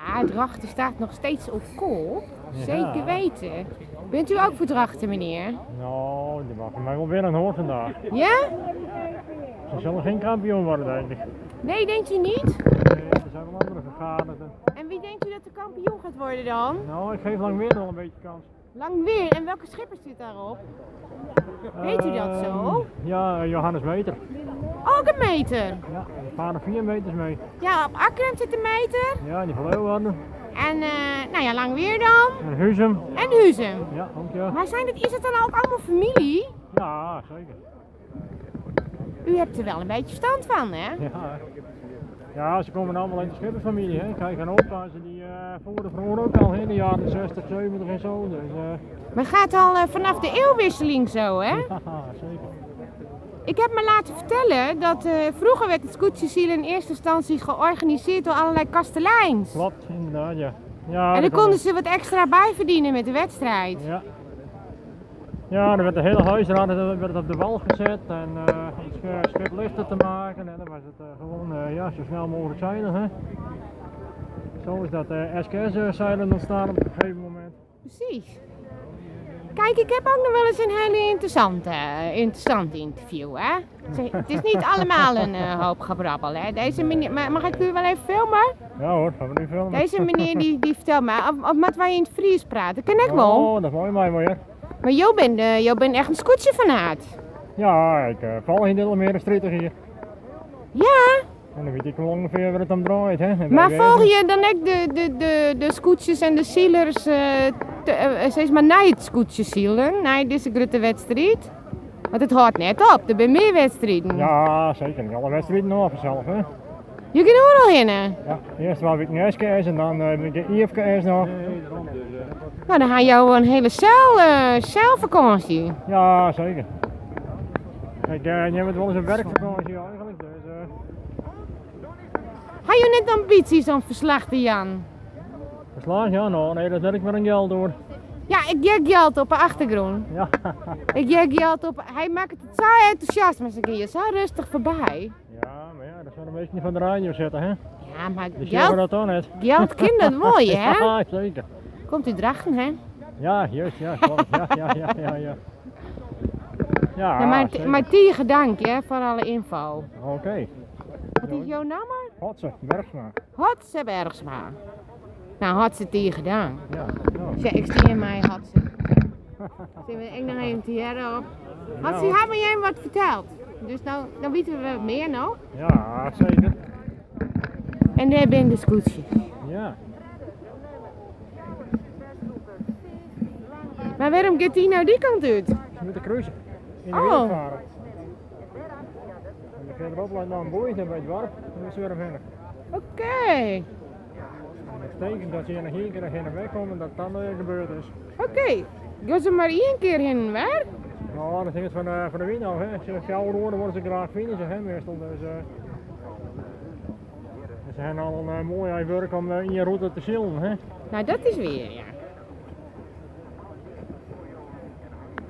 Ja, Drachten staat nog steeds op kop. Ja. Zeker weten. Bent u ook voor Drachten, meneer? Nou, die mag mij wel winnen hoor vandaag. Ja? Ze zullen geen kampioen worden, denk ik. Nee, denkt u niet? Nee, er zijn wel andere vergaderen. En wie denkt u dat de kampioen gaat worden dan? Nou, ik geef lang weer nog een beetje kans. Lang weer. En welke schipper zit daarop? Weet u dat zo? Ja, Johannes Meter. Ook een meter. Ja, er varen 4 meters mee. Ja, op Akkerem zit een meter. Ja, die van Leeuwarden. En nou ja, lang weer dan. En Huzum. En Huzum. Ja, ook ja. Maar is het dan ook allemaal familie? Ja, zeker. U hebt er wel een beetje verstand van, hè? Ja. Ja, ze komen allemaal in de schippersfamilie. Hè. Kijk, en opa's die voeren vroeger ook al in de jaren 60, 70 en zo. Dus, Maar het gaat al vanaf de eeuwwisseling zo, hè? ja, zeker. Ik heb me laten vertellen dat vroeger werd het scootjesiel in eerste instantie georganiseerd door allerlei kasteleins. Klopt, inderdaad, ja. Ja, En dan dat konden ze wat extra bijverdienen met de wedstrijd. Ja. Ja, er werd de hele huisraad werd op de wal gezet en het schip lichter te maken en dan was het gewoon ja, zo snel mogelijk zeilen. Hè. Zo is dat SKS-zeilen ontstaan op een gegeven moment. Precies. Kijk, ik heb ook nog wel eens een hele interessant interview, hè? Het is niet allemaal een hoop gebrabbel, hè? Deze meneer, mag ik u wel even filmen? Ja hoor, gaan we nu filmen. Deze meneer die vertelt me, of met waar je in het Fries praat, dat ken ik wel. Oh, dat is mooi mij weer. Maar jou bent echt een scootjefanaat. Ja, ik val in de meer stritter hier. Ja, En dan weet ik wel ongeveer waar het om draait. Hè. En maar wij volg weten- je dan ook de scootjes en de sealers, steeds maar na het scootjesielen, na deze grote wedstrijd? Want het houdt net op, er zijn meer wedstrijden. Ja, zeker. Niet alle wedstrijden over zelf. Hè. Je kunt overal heen. Ja, eerst was ik een SKS en dan heb ik een IFKS nog. Nou, dan ga je een hele zeilvakantie. Ja, zeker. Ik neem het wel eens een werkvakantie eigenlijk. Dus, Ga je net ambities om verslachten, Jan? verslagen, ja, nou, nee, dat werkt met een geld door. Ja, ik geef geld op de achtergrond. Ja, Ik geef geld op. Hij maakt het zo enthousiast, maar ze gaan je zo rustig voorbij. ja, maar ja, dat zou een beetje niet van de radio zetten, hè? Ja, maar Dus jij hoort geld, dat dan net. geld kind dat mooi, hè? Ja, zeker. Komt u Drachten, hè? Ja, juist, ja, klopt. Ja, ja, ja, ja, ja. Ja, Ja, zeker. maar tegen dank, hè, voor alle info. Oké. Wat is jouw naam? Hotse, Bergsma. Hotse Bergsma. Nou, Hotse tegen dank. Ja, Zeg, ik zie in mij, Hotse. Zullen we nog even hier op? Hotse, hoor. hebben jij hem wat verteld? Dus nou, dan weten we wat meer nog. ja, zeker. En daar ben de scootjes. Ja. Maar waarom gaat die nou die kant uit? Ze moeten cruisen. In de Oh. wind varen. En dan verderop laat naar een boei en bij het warp. En dan zullen we verder. Oké. En dat betekent dat ze hier nog één keer heen en weg komen dat dan gebeurd is. Oké. Gaan ze maar één keer heen en weer? Nou, dat hangt van de wind af. Hè. Als ze fjouwer worden, worden ze graag finishen, hè, meestal. Dus, en ze hebben al een mooi werk om in je route te zillen. Hè. Nou, dat is weer, ja.